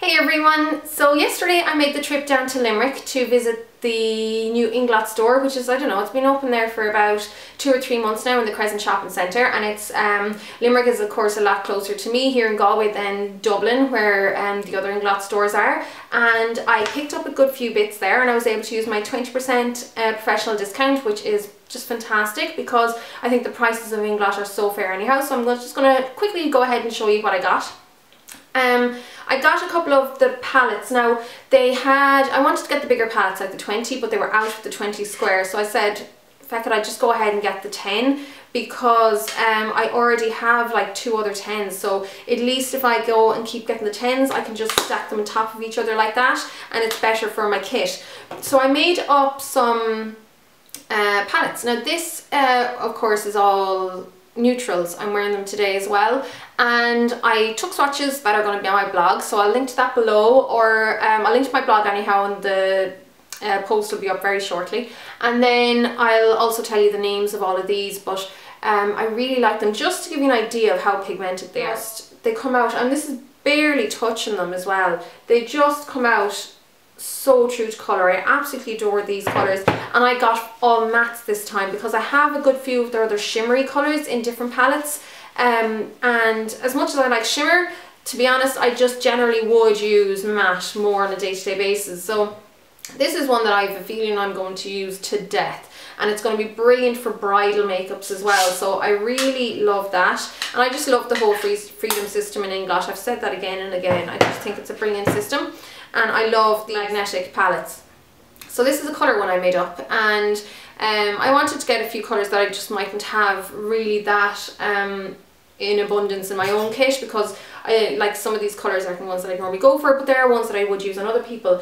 Hey everyone! So yesterday I made the trip down to Limerick to visit the new Inglot store, which is, I don't know, it's been open there for about 2 or 3 months now in the Crescent Shopping Centre, and it's Limerick is of course a lot closer to me here in Galway than Dublin, where the other Inglot stores are, and I picked up a good few bits there and I was able to use my 20% professional discount, which is just fantastic because I think the prices of Inglot are so fair anyhow. So I'm just going to quickly go ahead and show you what I got. I got a couple of the palettes. Now I wanted to get the bigger palettes like the 20, but they were out of the 20 square, so I said feck it, I'd just go ahead and get the 10 because I already have like 2 other 10s, so at least if I go and keep getting the 10s I can just stack them on top of each other like that, and it's better for my kit. So I made up some palettes. Now this of course is all neutrals. I'm wearing them today as well, and I took swatches that are going to be on my blog, so I'll link to that below, or I'll link to my blog anyhow, and the post will be up very shortly, and then I'll also tell you the names of all of these, but I really like them. Just to give you an idea of how pigmented they are, they come out, and this is barely touching them as well, they just come out so true to colour. I absolutely adore these colours, and I got all mattes this time because I have a good few of their other shimmery colours in different palettes, and as much as I like shimmer, to be honest, I just generally would use matte more on a day-to-day basis. So this is one that I have a feeling I'm going to use to death, and it's going to be brilliant for bridal makeups as well, so I really love that. And I just love the whole freedom system in Inglot. I've said that again and again. I just think it's a brilliant system, and I love the magnetic palettes. So this is a colour one I made up, and I wanted to get a few colours that I just mightn't have really that in abundance in my own kit, because I like some of these colours aren't the ones that I normally go for, but they are ones that I would use on other people.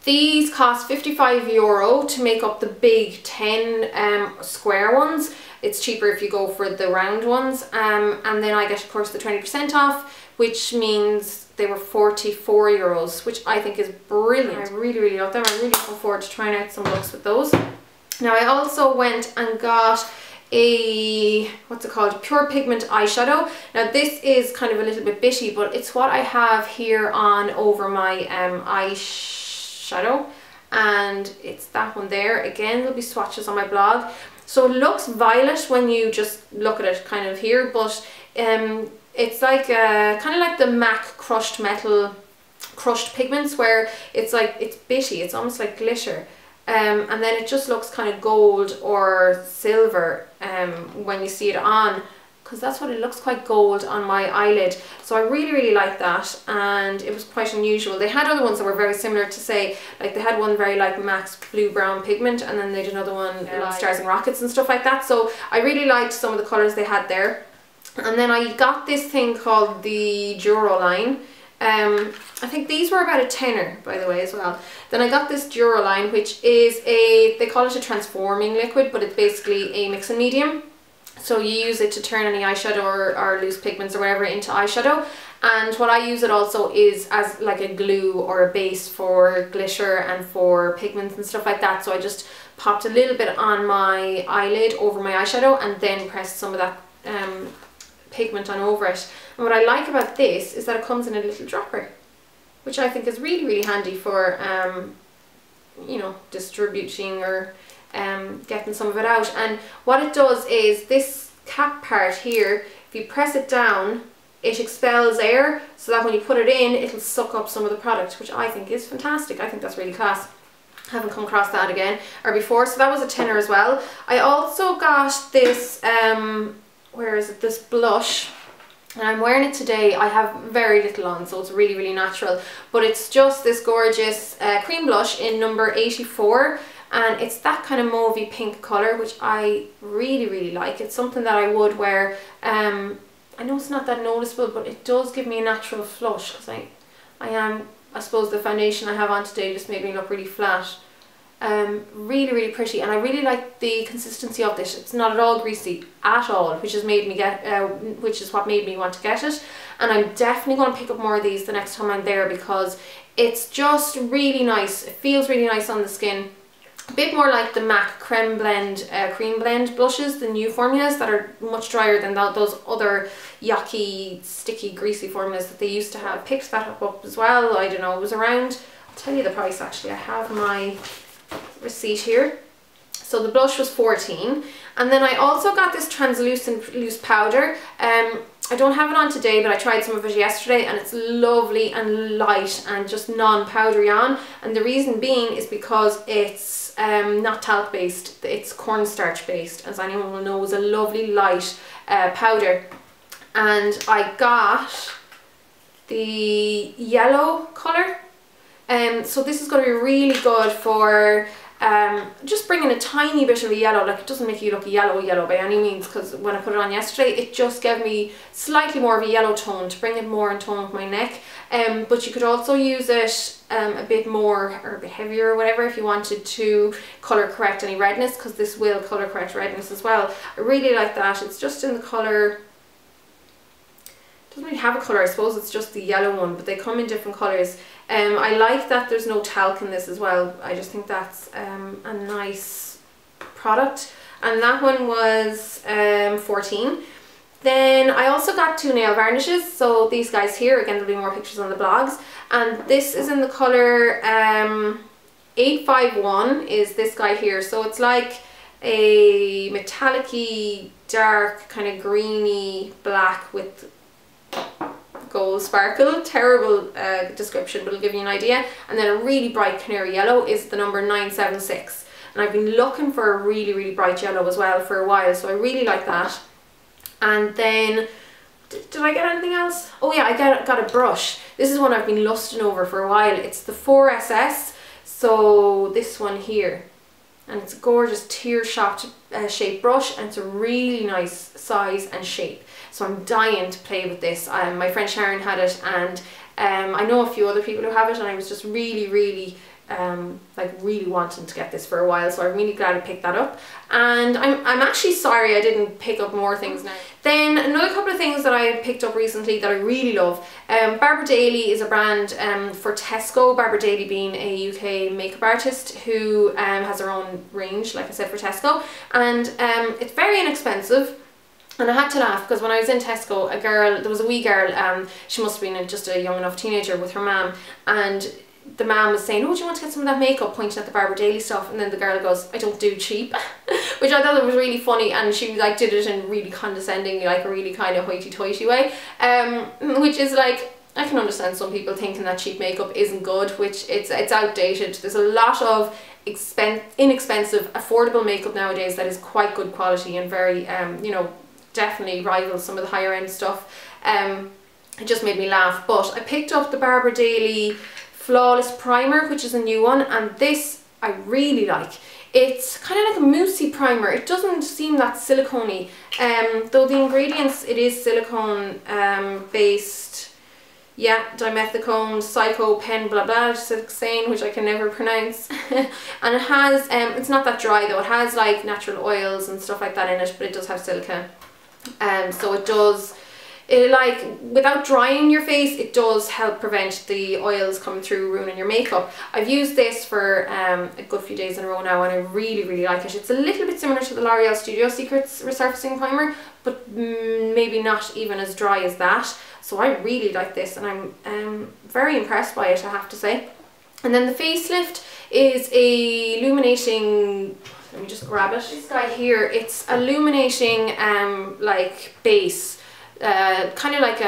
These cost €55 to make up the big 10 square ones. It's cheaper if you go for the round ones, and then I get of course the 20% off, which means they were €44, which I think is brilliant. I really love them. I'm really looking forward to trying out some looks with those. Now I also went and got a, what's it called, pure pigment eyeshadow. Now this is kind of a little bit bitty, but it's what I have here on over my eyeshadow, and it's that one there. Again, there'll be swatches on my blog. So it looks violet when you just look at it kind of here, but it's like kind of like the MAC crushed metal crushed pigments, where it's like, it's bitty, it's almost like glitter, and then it just looks kind of gold or silver when you see it on, because that's what it looks, quite gold on my eyelid. So I really like that, and it was quite unusual. They had other ones that were very similar to, say, like they had one very like MAC's blue brown pigment, and then they did another one like Stars and Rockets and stuff like that. So I really liked some of the colours they had there. And then I got this thing called the Duro line. I think these were about a tenner, by the way, as well. Then I got this Duro line, which is they call it a transforming liquid, but it's basically a mixing medium. So you use it to turn any eyeshadow or loose pigments or whatever into eyeshadow. And what I use it also is as like a glue or a base for glitter and for pigments and stuff like that. So I just popped a little bit on my eyelid over my eyeshadow and then pressed some of that pigment on over it. And what I like about this is that it comes in a little dropper, which I think is really handy for you know, distributing or getting some of it out. And what it does is this cap part here, if you press it down, it expels air, so that when you put it in, it'll suck up some of the product, which I think is fantastic. I think that's really class. I haven't come across that again or before, so that was a tenner as well. I also got this where is it, this blush, and I'm wearing it today. I have very little on, so it's really natural, but it's just this gorgeous cream blush in number 84, and it's that kind of mauvey pink colour, which I really like. It's something that I would wear. I know it's not that noticeable, but it does give me a natural flush, because I suppose the foundation I have on today just made me look really flat. Really pretty, and I really like the consistency of this. It's not at all greasy at all, which has made me which is what made me want to get it. And I'm definitely going to pick up more of these the next time I'm there, because it's just really nice. It feels really nice on the skin. a bit more like the MAC Creme Blend Cream Blend blushes, the new formulas that are much drier than those other yucky, sticky, greasy formulas that they used to have. Picked that up as well. I don't know, it was around, I'll tell you the price actually, I have my receipt here. So the blush was 14, and then I also got this translucent loose powder. I don't have it on today, but I tried some of it yesterday and it's lovely and light and just non-powdery on, and the reason being is because it's not talc based, it's cornstarch based, as anyone will know. Is a lovely light powder, and I got the yellow colour, so this is going to be really good for just bringing a tiny bit of a yellow. Like, it doesn't make you look yellow by any means, because when I put it on yesterday it just gave me slightly more of a yellow tone to bring it more in tone with my neck. But you could also use it a bit more or a bit heavier or whatever if you wanted to colour correct any redness, because this will colour correct redness as well. I really like that. It's just in the colour, doesn't really have a colour, I suppose it's just the yellow one, but they come in different colours. I like that there's no talc in this as well. I just think that's a nice product, and that one was 14. Then I also got 2 nail varnishes, so these guys here, again there'll be more pictures on the blogs, and this is in the colour 851 is this guy here. So it's like a metallic-y, dark, kind of greeny black with gold sparkle. Terrible description, but it'll give you an idea. And then a really bright canary yellow is the number 976, and I've been looking for a really bright yellow as well for a while, so I really like that. And then did I get anything else? Oh yeah, I got a brush. This is one I've been lusting over for a while. It's the 4SS, so this one here, and it's a gorgeous tear shaped brush, and it's a really nice size and shape. So I'm dying to play with this. My friend Sharon had it, and I know a few other people who have it, and I was just really wanting to get this for a while, so I'm really glad I picked that up. And I'm actually sorry I didn't pick up more things now. Then another couple of things that I picked up recently that I really love. Barbara Daly is a brand for Tesco. Barbara Daly being a UK makeup artist who has her own range, like I said, for Tesco, and it's very inexpensive. And I had to laugh because when I was in Tesco, there was a wee girl, she must have been just a young enough teenager with her mum, and the man was saying, oh, do you want to get some of that makeup, pointing at the Barbara Daly stuff, and then the girl goes, I don't do cheap, which I thought was really funny, and she like did it in really condescending, like a really kind of hoity-toity way, which is like, I can understand some people thinking that cheap makeup isn't good, which it's outdated. There's a lot of inexpensive, affordable makeup nowadays that is quite good quality and very, you know, definitely rivals some of the higher end stuff. It just made me laugh. But I picked up the Barbara Daly Flawless Primer, which is a new one, and this I really like. It's kind of like a moussey primer. It doesn't seem that silicone-y, though the ingredients, it is silicone based. Yeah, dimethicone, psychopen, blah blah, saying, which I can never pronounce. And it has, it's not that dry though. It has like natural oils and stuff like that in it, but it does have silica. So it does, like, without drying your face, it does help prevent the oils coming through, ruining your makeup. I've used this for a good few days in a row now, and I really like it. It's a little bit similar to the L'Oreal Studio Secrets Resurfacing Primer, but maybe not even as dry as that. So I really like this, and I'm very impressed by it, I have to say. And then the facelift is a illuminating, let me just grab it. This guy here, it's illuminating like base, kind of like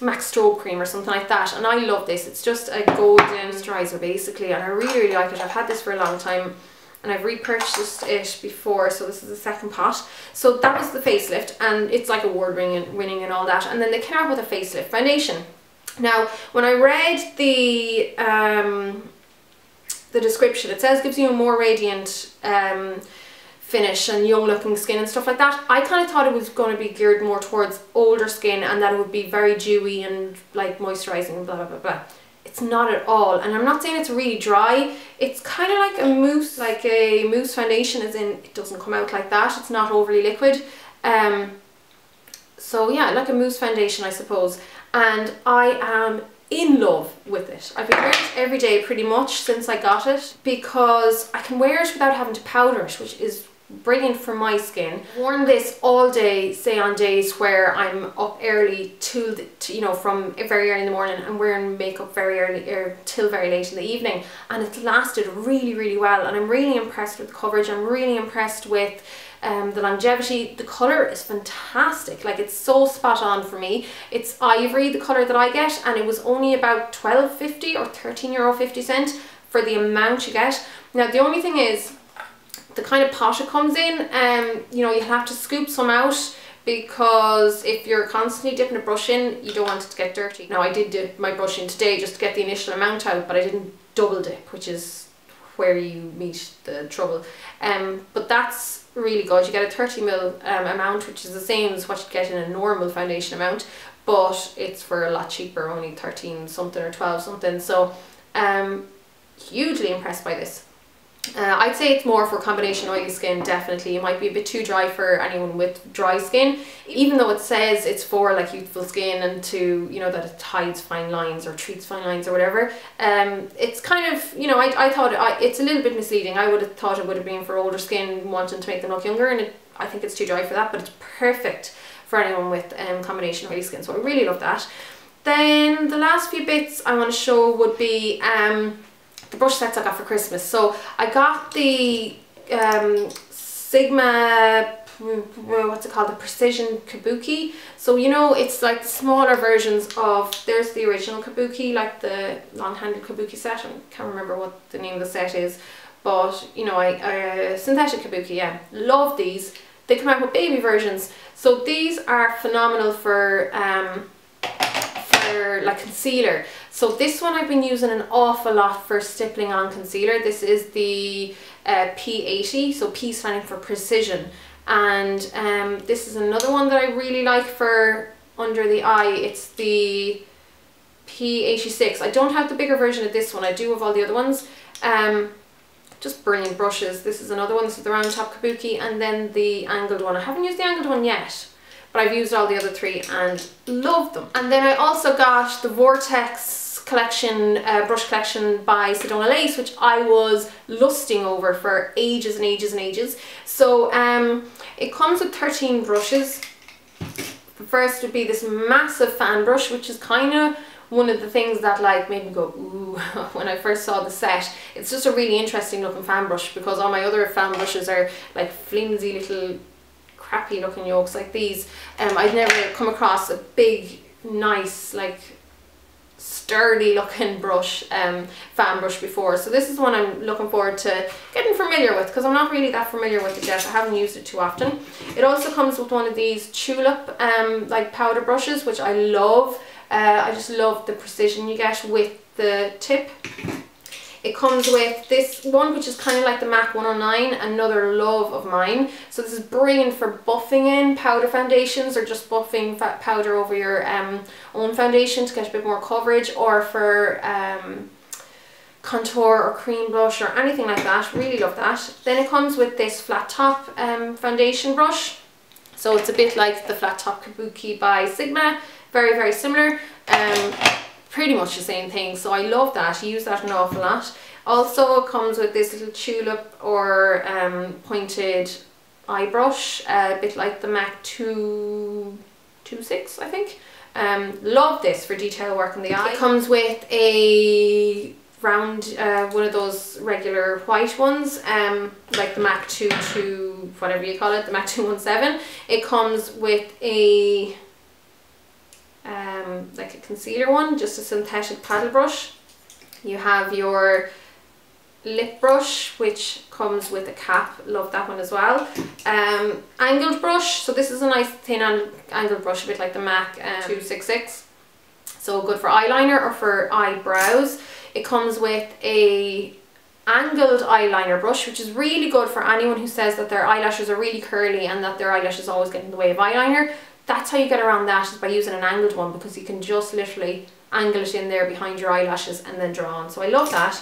MAC Strobe Cream or something like that, and I love this. It's just a golden moisturizer basically, and I really like it. I've had this for a long time, and I've repurchased it before, so this is the second pot. So that was the facelift, and it's like award winning and all that. And then they came out with a facelift foundation. Now, when I read the description, it says gives you a more radiant finish and young looking skin and stuff like that. I kind of thought it was going to be geared more towards older skin, and that it would be very dewy and like moisturizing and blah blah blah blah. It's not at all, and I'm not saying it's really dry. It's kind of like a mousse foundation, as in it doesn't come out like that. It's not overly liquid. So yeah, like a mousse foundation, I suppose. And I am in love with it. I've been wearing it every day pretty much since I got it, because I can wear it without having to powder it, which is brilliant for my skin. I've worn this all day, say on days where I'm up early you know, from very early in the morning, and wearing makeup very early or till very late in the evening, and it's lasted really well, and I'm really impressed with the coverage. I'm really impressed with the longevity. The colour is fantastic, like it's so spot on for me. It's ivory, the colour that I get, and it was only about £12.50 or €13.50 for the amount you get. Now the only thing is, the kind of pot it comes in, you know, you have to scoop some out, because if you're constantly dipping a brush in, you don't want it to get dirty. Now I did dip my brush in today just to get the initial amount out, but I didn't double dip, which is where you meet the trouble. But that's really good. You get a 30ml amount, which is the same as what you get in a normal foundation amount, but it's for a lot cheaper, only 13 something or 12 something. So hugely impressed by this. I'd say it's more for combination oily skin, definitely. It might be a bit too dry for anyone with dry skin, even though it says it's for like youthful skin and to, you know, that it hides fine lines or treats fine lines or whatever. It's kind of, you know, I thought it's a little bit misleading. I would have thought it would have been for older skin, wanting to make them look younger, and I think it's too dry for that, but it's perfect for anyone with combination oily skin, so I really love that. Then the last few bits I want to show would be the brush sets I got for Christmas. So I got the Sigma, what's it called, the Precision Kabuki. So you know, it's like the smaller versions of, there's the original Kabuki, like the long-handled Kabuki set. I can't remember what the name of the set is, but you know, synthetic Kabuki, yeah, love these. They come out with baby versions, so these are phenomenal for like concealer. So this one I've been using an awful lot for stippling on concealer. This is the P80, so P standing for precision, and this is another one that I really like for under the eye. It's the P86. I don't have the bigger version of this one, I do have all the other ones. Just brilliant brushes. This is another one. This is the round top Kabuki, and then the angled one. I haven't used the angled one yet, but I've used all the other three and love them. And then I also got the Vortex collection, brush collection by Sedona Lace, which I was lusting over for ages and ages and ages. So it comes with 13 brushes. The first would be this massive fan brush, which is kind of one of the things that like made me go ooh when I first saw the set. It's just a really interesting looking fan brush, because all my other fan brushes are like flimsy little crappy looking yolks like these. I'd never come across a big, nice, like sturdy looking brush, fan brush before. So this is one I'm looking forward to getting familiar with, because I'm not really that familiar with it yet. I haven't used it too often. It also comes with one of these tulip like powder brushes, which I love. I just love the precision you get with the tip. It comes with this one, which is kind of like the MAC 109, another love of mine. So this is brilliant for buffing in powder foundations, or just buffing powder over your own foundation to get a bit more coverage, or for contour or cream blush or anything like that. Really love that. Then it comes with this flat top foundation brush. So it's a bit like the flat top Kabuki by Sigma. Very similar. Pretty much the same thing, so I love that. I use that an awful lot. Also it comes with this little tulip or pointed eye brush, a bit like the MAC 226, I think. Love this for detail work in the eye. It comes with a round, one of those regular white ones, like the MAC 22, whatever you call it, the MAC 217. It comes with a like a concealer one, just a synthetic paddle brush. You have your lip brush, which comes with a cap. Love that one as well. Angled brush, so this is a nice thin angled brush, a bit like the MAC 266. So good for eyeliner or for eyebrows. It comes with a angled eyeliner brush, which is really good for anyone who says that their eyelashes are really curly and that their eyelashes always get in the way of eyeliner. That's how you get around that, is by using an angled one, because you can just literally angle it in there behind your eyelashes and then draw on. So I love that.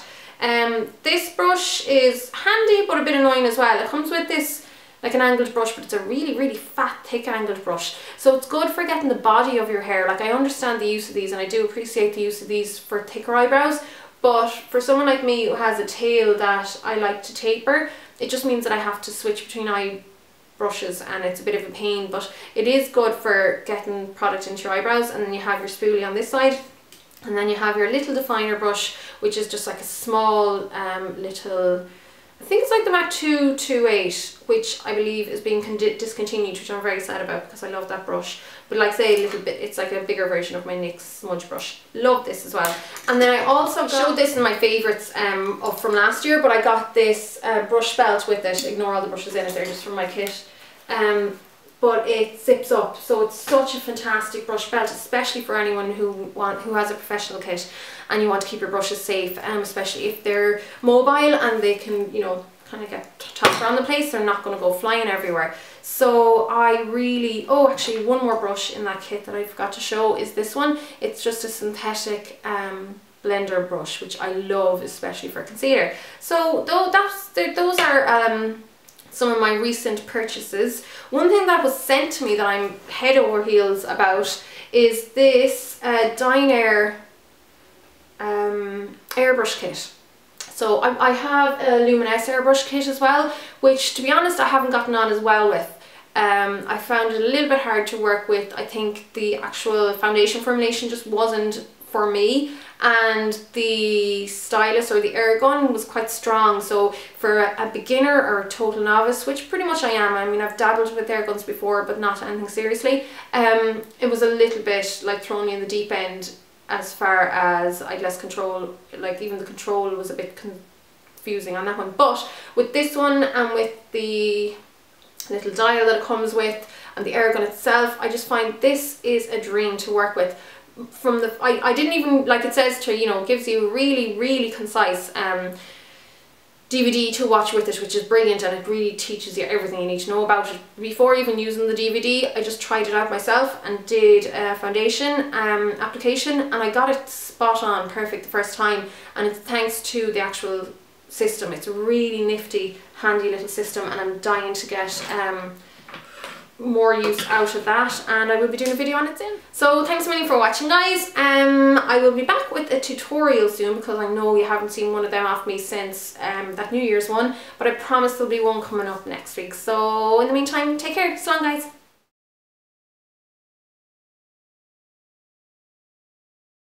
This brush is handy but a bit annoying as well. It comes with this like an angled brush, but it's a really fat, thick angled brush. So it's good for getting the body of your hair. Like I understand the use of these and I do appreciate the use of these for thicker eyebrows, but for someone like me who has a tail that I like to taper, it just means that I have to switch between eye brushes and it's a bit of a pain, but it is good for getting product into your eyebrows. And then you have your spoolie on this side, and then you have your little definer brush, which is just like a small little, I think it's like the MAC 228, which I believe is being discontinued, which I'm very sad about because I love that brush. But like say a little bit, it's like a bigger version of my NYX smudge brush. Love this as well. And then I also showed this in my favourites from last year, but I got this brush belt with it. Ignore all the brushes in it, they're just from my kit. But it zips up, so it's such a fantastic brush belt, especially for anyone who has a professional kit and you want to keep your brushes safe, especially if they're mobile and they can, you know, kind of get tossed around the place. They're not going to go flying everywhere. So I really, oh actually one more brush in that kit that I forgot to show is this one. It's just a synthetic blender brush, which I love, especially for concealer. So those are some of my recent purchases. One thing that was sent to me that I'm head over heels about is this Dine airbrush kit. So I have a Luminous airbrush kit as well, which to be honest I haven't gotten on as well with. I found it a little bit hard to work with. I think the actual foundation formulation just wasn't for me, and the stylus or the air gun was quite strong. So for a beginner or a total novice, which pretty much I am, I mean I've dabbled with air guns before but not anything seriously, it was a little bit like throwing me in the deep end as far as I had less control. Like even the control was a bit confusing on that one. But with this one and with the little dial that it comes with and the air gun itself, I just find this is a dream to work with. From the I didn't even, like it says to, you know, it gives you a really concise DVD to watch with it, which is brilliant, and it really teaches you everything you need to know about it. Before even using the DVD, I just tried it out myself and did a foundation application, and I got it spot on perfect the first time, and it's thanks to the actual system. It's a really nifty, handy little system, and I'm dying to get more use out of that, and I will be doing a video on it soon. So thanks a million for watching, guys. I will be back with a tutorial soon because I know you haven't seen one of them off me since that New Year's one, but I promise there'll be one coming up next week. So in the meantime, take care. So long, guys.